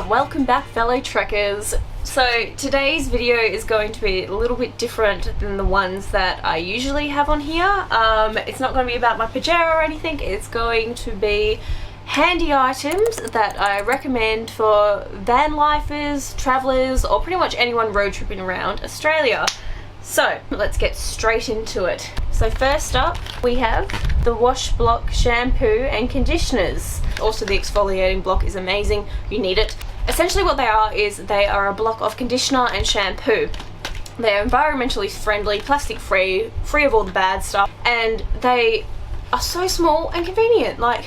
Welcome back, fellow trekkers. So today's video is going to be a little bit different than the ones that I usually have on here. It's not going to be about my pajama or anything. It's going to be handy items that I recommend for van lifers, travellers, or pretty much anyone road tripping around Australia. So let's get straight into it. So first up we have the WASHBLOC shampoo and conditioners. Also the exfoliating block is amazing, you need it. Essentially what they are is they are a block of conditioner and shampoo. They're environmentally friendly, plastic free, free of all the bad stuff, and they are so small and convenient. Like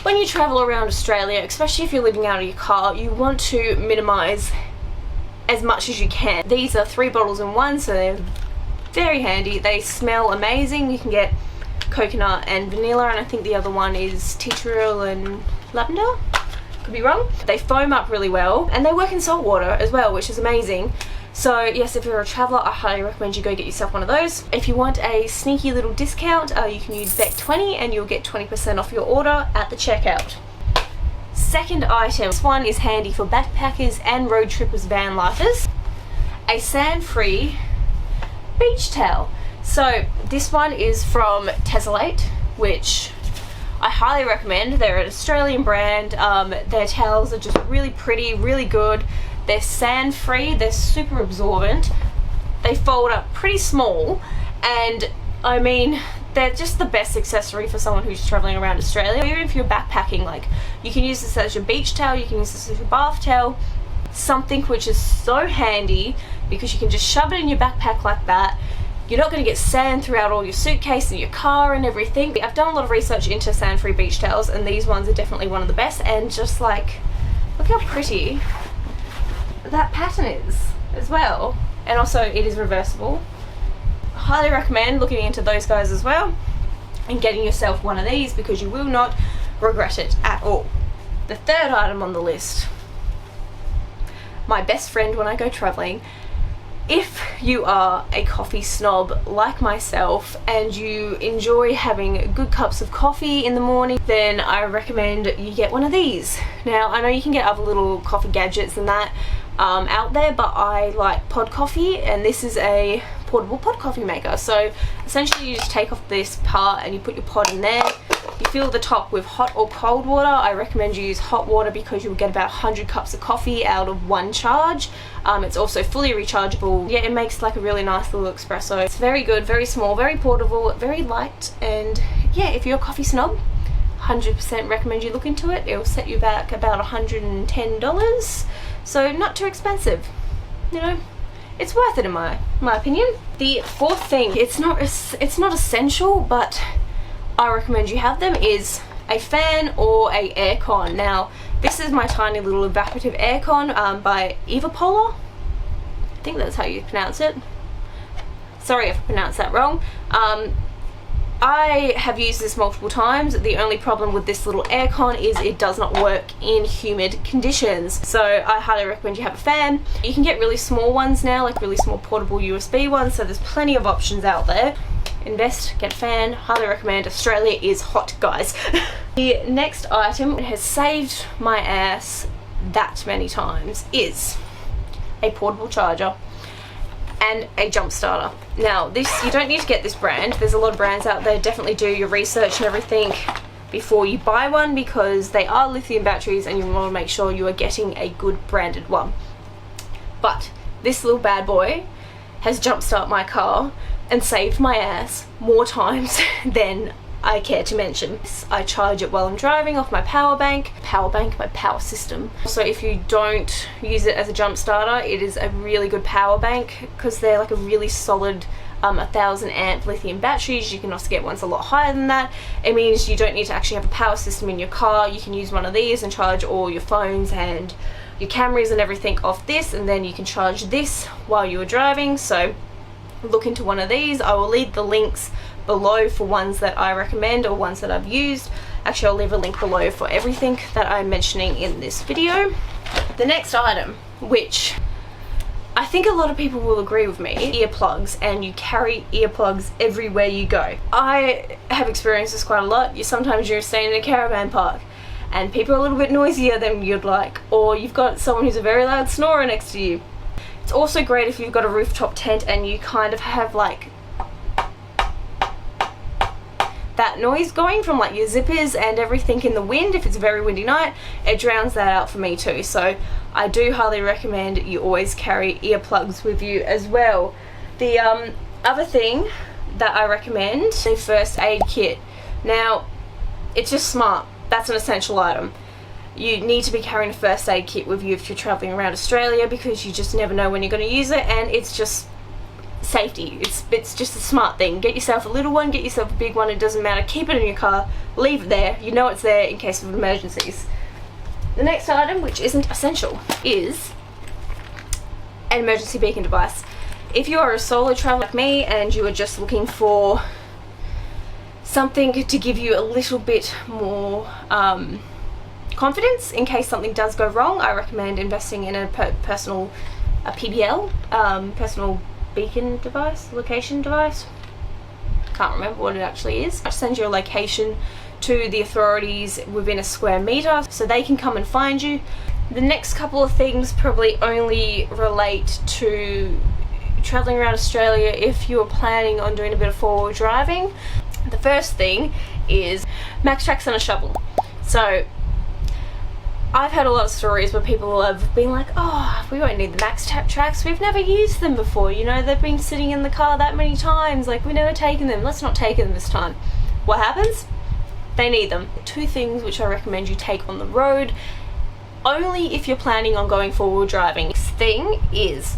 when you travel around Australia, especially if you're living out of your car, you want to minimise as much as you can. These are 3 bottles in one, so they're very handy. They smell amazing. You can get coconut and vanilla, and I think the other one is tea tree and lavender. Could be wrong. They foam up really well, and they work in salt water as well, which is amazing. So yes, if you're a traveller, I highly recommend you go get yourself one of those. If you want a sneaky little discount, you can use BEC20 and you'll get 20% off your order at the checkout. Second item, this one is handy for backpackers and road trippers, van lifers. A SANDFREE beach towel. So this one is from Tesalate, which I highly recommend. They're an Australian brand. Their towels are just really pretty, really good. They're sand free, they're super absorbent. They fold up pretty small, and I mean, they're just the best accessory for someone who's traveling around Australia. Even if you're backpacking, like, you can use this as your beach towel, you can use this as your bath towel, something which is so handy because you can just shove it in your backpack like that. You're not going to get sand throughout all your suitcase and your car and everything. I've done a lot of research into sand-free beach towels, and these ones are definitely one of the best. And just like, look how pretty that pattern is as well. And also it is reversible. Highly recommend looking into those guys as well and getting yourself one of these because you will not regret it at all. The third item on the list, my best friend when I go traveling. If you are a coffee snob like myself and you enjoy having good cups of coffee in the morning, then I recommend you get one of these. Now I know you can get other little coffee gadgets and that out there, but I like pod coffee, and this is a portable pod coffee maker. So essentially you just take off this part and you put your pod in there. You fill the top with hot or cold water. I recommend you use hot water because you'll get about 100 cups of coffee out of one charge. It's also fully rechargeable. Yeah, it makes like a really nice little espresso. It's very good, very small, very portable, very light, and yeah, if you're a coffee snob, 100% recommend you look into it. It'll set you back about $110, so not too expensive. You know, it's worth it in my opinion. The fourth thing, it's not essential, but I recommend you have them, is a fan or a aircon. Now this is my tiny little evaporative aircon by Evapolar. I think that's how you pronounce it. Sorry if I pronounced that wrong. I have used this multiple times. The only problem with this little aircon is it does not work in humid conditions. So I highly recommend you have a fan. You can get really small ones now, like really small portable USB ones, so there's plenty of options out there. Invest, get a fan, highly recommend. Australia is hot, guys. The next item has saved my ass that many times is a portable charger and a jump starter. Now this, you don't need to get this brand. There's a lot of brands out there. Definitely do your research and everything before you buy one because they are lithium batteries and you want to make sure you are getting a good branded one. But this little bad boy has jumpstart my car and saved my ass more times than I care to mention. I charge it while I'm driving off my power bank, my power system. So if you don't use it as a jump starter, it is a really good power bank because they're like a really solid 1000 amp lithium batteries. You can also get ones a lot higher than that. It means you don't need to actually have a power system in your car. You can use one of these and charge all your phones and your cameras and everything off this, and then you can charge this while you're driving. So look into one of these. I will leave the links below for ones that I recommend or ones that I've used. Actually, I'll leave a link below for everything that I'm mentioning in this video. The next item, which I think a lot of people will agree with me, earplugs, and you carry earplugs everywhere you go. I have experienced this quite a lot. Sometimes you're staying in a caravan park and people are a little bit noisier than you'd like, or you've got someone who's a very loud snorer next to you. It's also great if you've got a rooftop tent and you kind of have like that noise going from like your zippers and everything in the wind. If it's a very windy night, it drowns that out for me too. So I do highly recommend you always carry earplugs with you as well. The other thing that I recommend, the first aid kit. Now, it's just smart. That's an essential item. You need to be carrying a first aid kit with you if you're traveling around Australia, because you just never know when you're going to use it, and it's just safety. It's just a smart thing. Get yourself a little one, get yourself a big one, it doesn't matter. Keep it in your car, leave it there. You know it's there in case of emergencies. The next item, which isn't essential, is an emergency beacon device. If you are a solo traveler like me and you are just looking for something to give you a little bit more confidence in case something does go wrong, I recommend investing in a personal PBL, personal beacon device, location device. Can't remember what it actually is. It sends your location to the authorities within a square meter so they can come and find you. The next couple of things probably only relate to traveling around Australia if you're planning on doing a bit of four-wheel driving. The first thing is max tracks and a shovel. So I've had a lot of stories where people have been like, oh, we won't need the max tracks, we've never used them before, you know, they've been sitting in the car that many times, like we've never taken them, let's not take them this time. What happens? They need them. Two things which I recommend you take on the road, only if you're planning on going four-wheel driving. Next thing is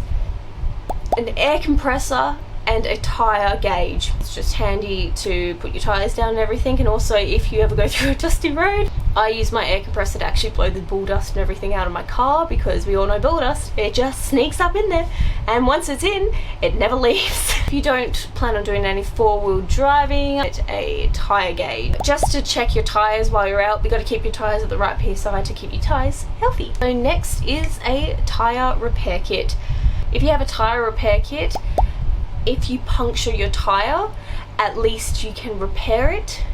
an air compressor and a tyre gauge. It's just handy to put your tyres down and everything, and also if you ever go through a dusty road, I use my air compressor to actually blow the bull dust and everything out of my car, because we all know bull dust, it just sneaks up in there, and once it's in, it never leaves. If you don't plan on doing any four-wheel driving, get a tyre gauge. Just to check your tyres while you're out, you've got to keep your tyres at the right PSI to keep your tyres healthy. So next is a tyre repair kit. If you have a tyre repair kit, if you puncture your tyre, at least you can repair it,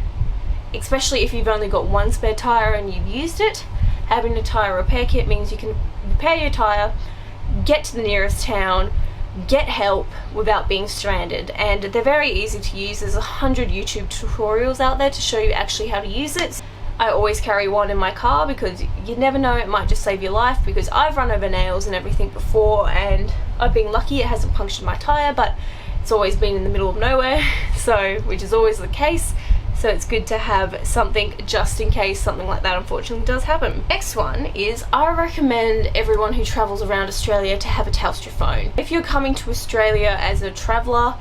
especially if you've only got one spare tyre and you've used it. Having a tyre repair kit means you can repair your tyre, get to the nearest town, get help without being stranded, and they're very easy to use. There's 100 YouTube tutorials out there to show you actually how to use it. I always carry one in my car because you never know, it might just save your life, because I've run over nails and everything before and I've been lucky it hasn't punctured my tyre, but it's always been in the middle of nowhere, so which is always the case. So it's good to have something just in case something like that unfortunately does happen. Next one is, I recommend everyone who travels around Australia to have a Telstra phone. If you're coming to Australia as a traveller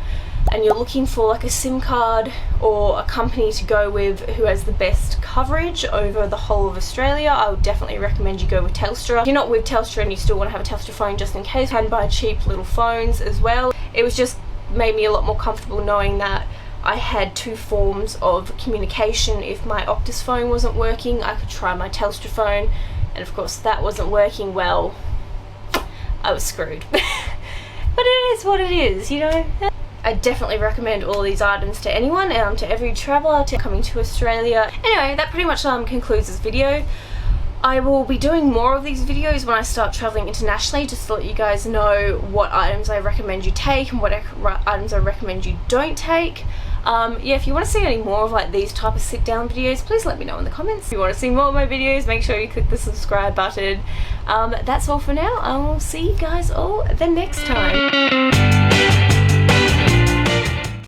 and you're looking for like a SIM card or a company to go with who has the best coverage over the whole of Australia, I would definitely recommend you go with Telstra. If you're not with Telstra and you still want to have a Telstra phone just in case, you can buy cheap little phones as well. It was just made me a lot more comfortable knowing that I had two forms of communication. If my Optus phone wasn't working, I could try my Telstra phone, and of course that wasn't working, well, I was screwed. But it is what it is, you know. I definitely recommend all these items to anyone, to every traveller coming to Australia. Anyway, that pretty much concludes this video. I will be doing more of these videos when I start traveling internationally, just to let you guys know what items I recommend you take and what items I recommend you don't take. Yeah, if you want to see any more of like these type of sit down videos, please let me know in the comments. If you want to see more of my videos, make sure you click the subscribe button. That's all for now. I will see you guys all the next time.